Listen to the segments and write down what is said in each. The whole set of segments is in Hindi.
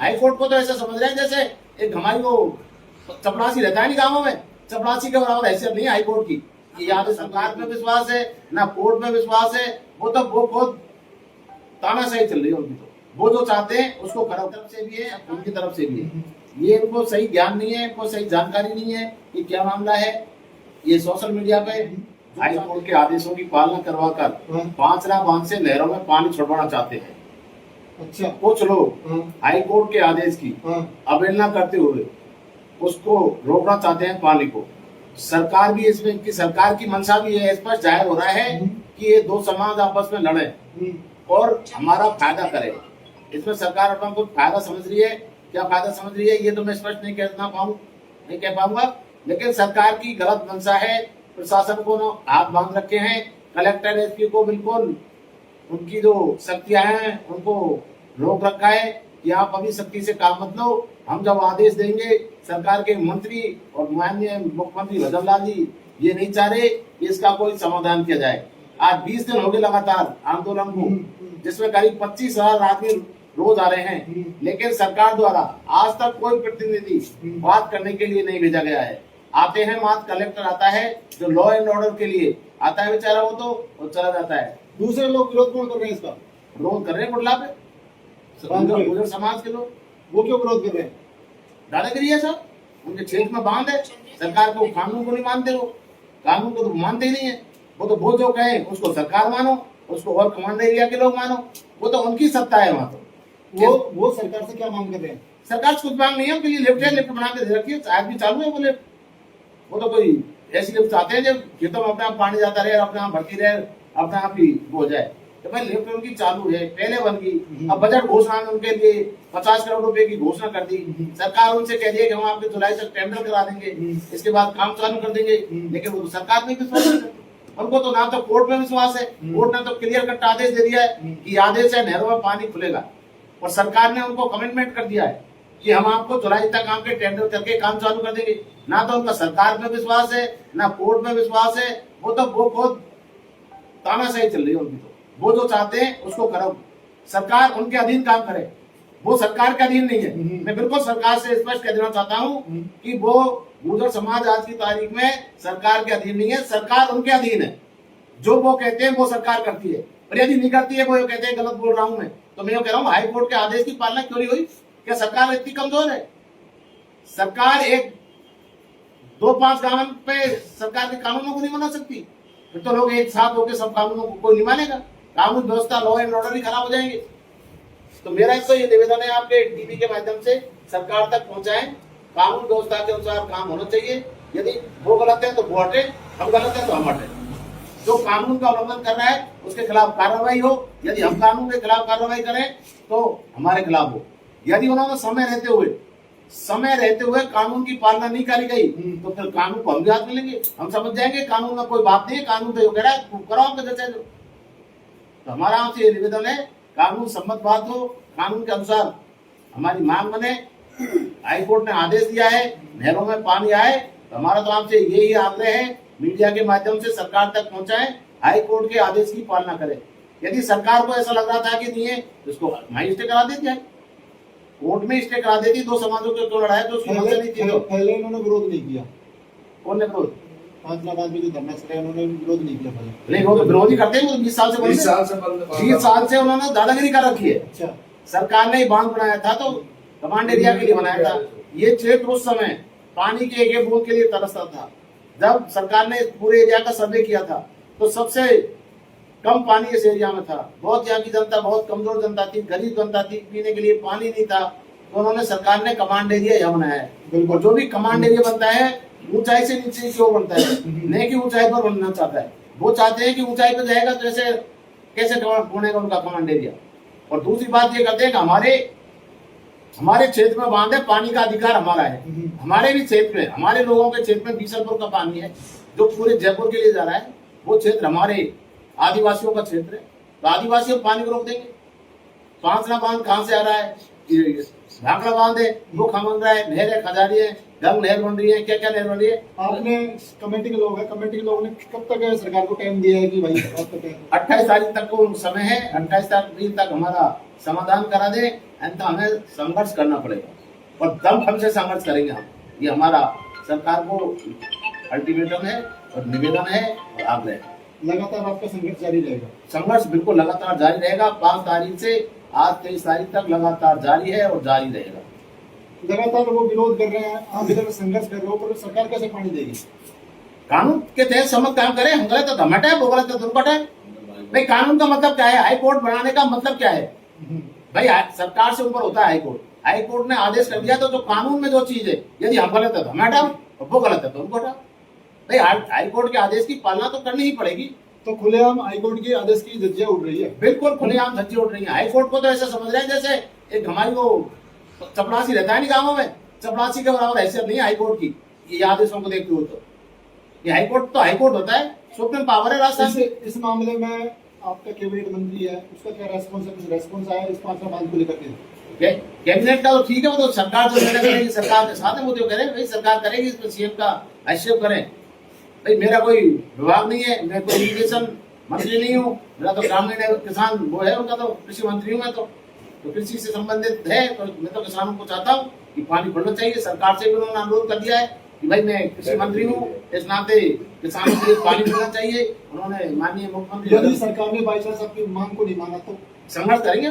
हाई कोर्ट को तो ऐसा समझ रहे हैं जैसे एक हमारी वो चपरासी रहता है नहीं गाँवों में, चपरासी के बराबर हैसियत नहीं है हाई कोर्ट की कि या तो सरकार में विश्वास है ना कोर्ट में विश्वास है। वो बहुत तानाशाही चल रही है उनकी। तो वो जो चाहते हैं उसको खराब तरफ से भी है, उनकी तरफ से भी है। ये इनको सही ज्ञान नहीं है, इनको सही जानकारी नहीं है कि क्या मामला है। ये सोशल मीडिया पे हाई कोर्ट के आदेशों की पालना करवाकर पांचरा बांध से नहरों में पानी छुड़वाना चाहते हैं। अच्छा, कुछ लोग हाई कोर्ट के आदेश की अवहेलना करते हुए उसको रोकना चाहते हैं पानी को। सरकार भी इसमें की सरकार की मंशा भी है, स्पष्ट जाहिर हो रहा है कि ये दो समाज आपस में लड़े और हमारा फायदा करे। इसमें सरकार अपना कुछ फायदा समझ रही है, क्या फायदा समझ रही है ये तो मैं स्पष्ट नहीं कह पाऊंगा, लेकिन सरकार की गलत मंशा है। प्रशासन को हाथ बांध रखे हैं, कलेक्टर एसपी को बिल्कुल उनकी जो शक्तियां हैं उनको रोक रखा है कि आप अभी सख्ती से काम मत लो, हम जब आदेश देंगे। सरकार के मंत्री और माननीय मुख्यमंत्री भजन लाल जी ये नहीं चाह रहे कि इसका कोई समाधान किया जाए। आज 20 दिन हो गए लगातार आंदोलन को, जिसमें करीब 25,000 आदमी रोज आ रहे हैं, लेकिन सरकार द्वारा आज तक कोई प्रतिनिधि बात करने के लिए नहीं भेजा गया है। आते हैं मात्र कलेक्टर आता है जो लॉ एंड ऑर्डर के लिए आता है बेचारा, वो तो चला जाता है। दूसरे लोग विरोध कौन कर रहे हैं इसका? विरोध कर रहे हैं बुढ़ला पे गुजर समाज के लोग। वो क्यों विरोध कर रहे हैं? दादागिरी है सब, उनके क्षेत्र में बांध है। सरकार को कानून को नहीं मानते, वो कानून को तो मानते ही नहीं है। वो जो कहे उसको सरकार मानो, उसको और कमांड एरिया के लोग मानो, वो तो उनकी सत्ता है वहां। तो वो सरकार से क्या मांग कर रहे हैं? सरकार से कुछ मांग नहीं है, उनके लिए लिफ्ट बना के दे रखी है, आज भी चालू है वो लिफ्ट। वो तो कोई ऐसी लिफ्ट चाहते हैं जब खेतों में अपने आप पानी जाता रहे, अपने आप भरती रहे, अपने आप ही हो जाए। तो भाई लिफ्ट उनकी चालू है, पहले बन गई। अब बजट घोषणा में उनके लिए 50 करोड़ रुपए की घोषणा कर दी। सरकार उनसे कह रही है कि हम आपके जुलाई तक टेंडर करा देंगे, इसके बाद काम चालू कर देंगे, लेकिन वो सरकार नहीं विश्वास करती। उनको तो ना तो कोर्ट में विश्वास है, कोर्ट ने तो क्लियर कट आदेश दे दिया है कि आदेश है नहरों में पानी खुलेगा, और सरकार ने उनको कमिटमेंट कर दिया है कि हम आपको जुलाई तक आपके टेंडर करके काम चालू कर देंगे। ना तो उनका सरकार में विश्वास है ना कोर्ट में विश्वास है। वो तो बहुत तानाशाही चल रही है उनकी। तो वो जो चाहते हैं उसको करो, सरकार उनके अधीन काम करे, वो सरकार के अधीन नहीं है। मैं बिल्कुल सरकार से स्पष्ट कह देना चाहता हूँ कि वो गुर्जर समाज आज की तारीख में सरकार के अधीन नहीं है, सरकार उनके अधीन है। जो वो कहते हैं वो सरकार करती है, और यदि नहीं करती है वो कहते हैं गलत बोल रहा हूं मैं, तो मैं कह रहा हूँ हाई कोर्ट के आदेश की पालना क्यों नहीं हुई? क्या सरकार इतनी कमजोर है? सरकार एक 2-5 कानून पे सरकार के कानूनों को नहीं बना सकती, फिर तो लोग एक साथ होकर सब कानूनों को कोई नहीं मानेगा, कानून व्यवस्था लॉ एंड ऑर्डर ही खराब हो जाएंगे। तो मेरा तो ये निवेदन है आपके टीवी के माध्यम से सरकार तक पहुंचाएं, कानून व्यवस्था के अनुसार काम होना चाहिए। यदि वो गलत है तो वो हटे, हम गलत है तो हम हटे। जो कानून का उल्लंघन कर रहा है उसके खिलाफ कार्रवाई हो, यदि हम कानून के खिलाफ कार्रवाई करें तो हमारे खिलाफ हो। यदि उन्होंने समय रहते हुए कानून की पालना नहीं करी गई तो फिर कानून को हम भी हाथ में लेंगे, हम समझ जाएंगे कानून में कोई बात नहीं है, कानून तो कह रहा है करो आपके जैसे। तो हमारा आपसे ये निवेदन है कानून सम्मत बात हो, कानून के अनुसार हमारी मांग बने। हाई कोर्ट ने आदेश दिया है नहरों में पानी आए, तो हमारा तो आपसे यही आग्रह है मीडिया के माध्यम से सरकार तक पहुंचाएं, हाई कोर्ट के आदेश की पालना करें। यदि सरकार को ऐसा लग रहा था कि नहीं है तो इसको वहीं स्टे करा देती है, कोर्ट में स्टे करा देती। दो समाजों के क्यों लड़ाई तो उसकी मंशा नहीं थी। तो पहले उन्होंने विरोध नहीं किया। कौन ने विरोध? पांचनाबाद में जो धरना चला उन्होंने विरोध नहीं किया पहले। नहीं, वो तो विरोध ही करते हैं, वो 20 साल से 20 साल से उन्होंने दादागिरी कर रखी है। अच्छा, सरकार ने बांध बनाया था तो कमांड एरिया के लिए बनाया था। ये क्षेत्र उस समय पानी के एक बूंद के लिए तरसता था। जब सरकार ने पूरे एरिया का सर्वे किया था तो सबसे कम पानी इस एरिया में था। बहुत यहाँ की जनता बहुत कमजोर जनता थी, गरीब जनता थी, पीने के लिए पानी नहीं था। तो उन्होंने सरकार ने कमांड एरिया यहाँ बनाया है। बिल्कुल, जो भी कमांड एरिया बनता है ऊंचाई से नीचे की ओर बनता है, नहीं कि ऊंचाई पर बनना चाहता है। वो चाहते हैं कि ऊंचाई पर जाएगा तो ऐसे कैसे बनेगा उनका कमांड एरिया। और दूसरी बात ये करते हैं कि हमारे क्षेत्र में बांध है, पानी का अधिकार हमारा है। हमारे भी क्षेत्र में, हमारे लोगों के क्षेत्र में बीसलपुर का पानी है जो पूरे जयपुर के लिए जा रहा है। वो क्षेत्र हमारे आदिवासियों का क्षेत्र है, तो आदिवासियों पानी को रोक देंगे। पांचरा बांध कहाँ से आ रहा है? भाखड़ा बांध है, वो कहाँ बन रहा है? नहर है, खजारी है, गंग नहर बन रही है, क्या क्या नहर बन रही है। आपने कमेटी के लोग हैं, कमेटी के लोगों ने कब तक सरकार को टाइम दिया है कि भाई 28 तारीख तक को समय है, 28 तारीख तक हमारा समाधान करा दे। अन्यथा हमें संघर्ष करना पड़ेगा और दम से संघर्ष करेंगे हम। ये हमारा सरकार को अल्टीमेटम है और निवेदन है और आग्रह है। लगातार आपका संघर्ष जारी रहेगा? संघर्ष बिल्कुल लगातार जारी रहेगा। 5 तारीख से आज 23 तारीख तक लगातार जारी है और जारी रहेगा। लगातार वो विरोध कर रहे हैं, आप इधर संघर्ष कर रहे हो, पर सरकार कैसे पानी देगी? कानून के तहत समझ काम करें। हम गलत है तो हटाए, वो गलत है तो उनको हटाए। भाई कानून का मतलब क्या है? हाई कोर्ट बनाने का मतलब क्या है? भाई सरकार से ऊपर होता है हाई कोर्ट। हाई कोर्ट ने आदेश कर दिया तो जो कानून में जो चीज है, यदि हम गलत है तो हम हटाओ और वो गलत है तो उनको हटाओ। भाई हाई कोर्ट के आदेश की पालना तो करनी ही पड़ेगी। तो खुलेआम हाई कोर्ट के आदेश की धज्जियां उड़ रही है। बिल्कुल खुलेआम धज्जी उड़ रही है। हाई कोर्ट को तो ऐसा समझ रहे हैं जैसे एक हमारी वो चपरासी रहता है नहीं गाँवों में, चपरासी के बराबर हैसियत नहीं है हाई कोर्ट की। ये आदेशों को देखते हो तो ये हाई कोर्ट तो हाई कोर्ट होता है, सुप्रीम पावर है राजस्थान से। इस मामले में आपका कैबिनेट मंत्री है, उसका क्या रेस्पॉन्स है? कुछ रेस्पॉन्स आया इस 5 बात को लेकर के? कैबिनेट का तो ठीक है, वो तो सरकार जो निर्णय करेगी सरकार के साथ है, वो तो करें भाई, सरकार करेगी। इस पर सीएम का हस्तक्षेप करें। भाई मेरा कोई विभाग नहीं है, मैं कोई इरिगेशन मंत्री नहीं हूँ, मेरा तो ग्रामीण किसान वो है, उनका तो कृषि मंत्री हूँ मैं तो कृषि से संबंधित है। तो मैं तो किसानों को चाहता हूँ कि पानी बढ़ना चाहिए। सरकार से भी उन्होंने अनुरोध कर दिया है कि भाई मैं कृषि मंत्री हूँ, इस नाते किसानों के लिए पानी मिलना चाहिए। उन्होंने माननीय मुख्यमंत्री यदि सरकार ने बाई चांस आपकी मांग को नहीं माना तो संघर्ष करेंगे।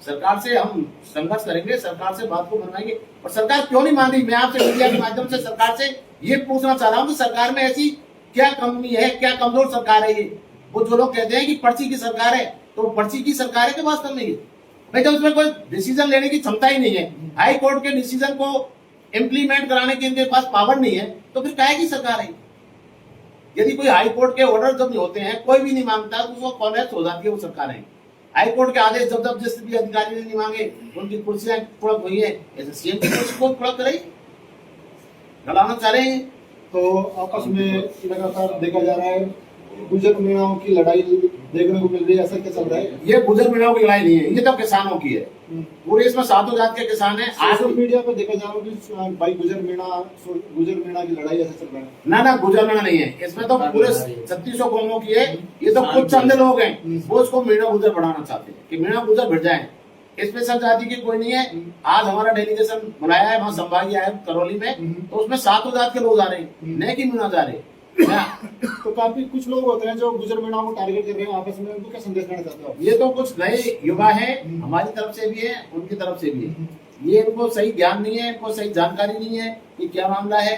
सरकार से हम संघर्ष करेंगे, सरकार से बात को बनवाएंगे। और सरकार क्यों नहीं मान रही? मैं आपसे मीडिया के माध्यम से सरकार से ये पूछना चाह रहा हूँ कि सरकार में ऐसी क्या कमी है, क्या कमजोर सरकार है ये? वो जो लोग कहते हैं कि पर्ची की सरकार है, तो वो पर्ची की सरकार है कि वास्तव में ये? भाई जब उसमें कोई डिसीजन लेने की क्षमता ही नहीं है, हाई कोर्ट के डिसीजन को इम्प्लीमेंट कराने के इनके पास पावर नहीं है, तो फिर काहे की सरकार है? यदि कोई हाई कोर्ट के ऑर्डर जब होते हैं, कोई भी नहीं मांगता तो वो कोलैप्स हो जाती है वो सरकार है। हाई कोर्ट के आदेश जब जिस भी अधिकारी ने नहीं मांगे, उनकी कुर्सियां कुड़क हुई है, ऐसे सीएम की कुर्सी को कुड़क करे गलाना चाह रहे हैं। तो आपस में लगातार देखा जा रहा है गुजर मीणाओं की लड़ाई देखने को मिल रही है। ऐसा क्या चल रहा है? ये गुजर मीणाओं की लड़ाई नहीं है, ये तो किसानों की है। पूरे इसमें सातों जात के किसान हैं। सोशल मीडिया पे देखा जा रहा है कि भाई गुजर मीणा की लड़ाई ऐसा चल रहा है। ना गुजर मीणा नहीं है, इसमें तो पूरे 3600 कौमों की है। ये तो कुछ चंद लोग हैं वो उसको मीणा गुजर बढ़ाना चाहते हैं कि मीणा गुजर भिड़ जाए। स्पेशल जाति की कोई नहीं है। आज हमारा डेलीगेशन बुलाया है वहाँ संभागीय आयुक्त करौली में, तो उसमें सातों जात के लोग आ रहे हैं, न कि मीणा जा रहे। तो काफी कुछ लोग होते हैं जो गुजर मीणाओं को टारगेट कर रहे हैं आपस में, उनको क्या संदेश देना चाहते हो? ये तो कुछ नए युवा हैं, हमारी तरफ से भी है, उनकी तरफ से भी है। ये इनको सही ज्ञान नहीं है, इनको सही जानकारी नहीं है कि क्या मामला है।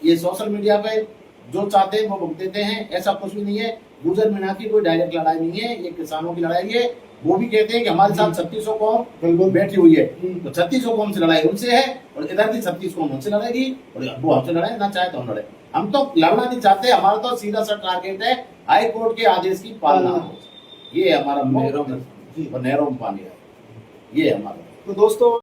ये सोशल मीडिया पे जो चाहते हैं वो भुगत देते हैं। ऐसा कुछ भी नहीं है। गुजर मीणा की कोई डायरेक्ट लड़ाई नहीं है, ये किसानों की लड़ाई है। वो भी कहते हैं कि हमारे साथ 3600 कौम बैठी हुई है, तो 3600 कौम से लड़ाई उनसे है और इधर की 36 कौम उनसे लड़ेगी और वो हमसे लड़े, ना चाहे तो हम लड़े। हम तो लड़ना नहीं चाहते, हमारा तो सीधा सा टारगेट है हाई कोर्ट के आदेश की पालना। ये हमारा नहरों में पानी है, ये हमारा। तो दोस्तों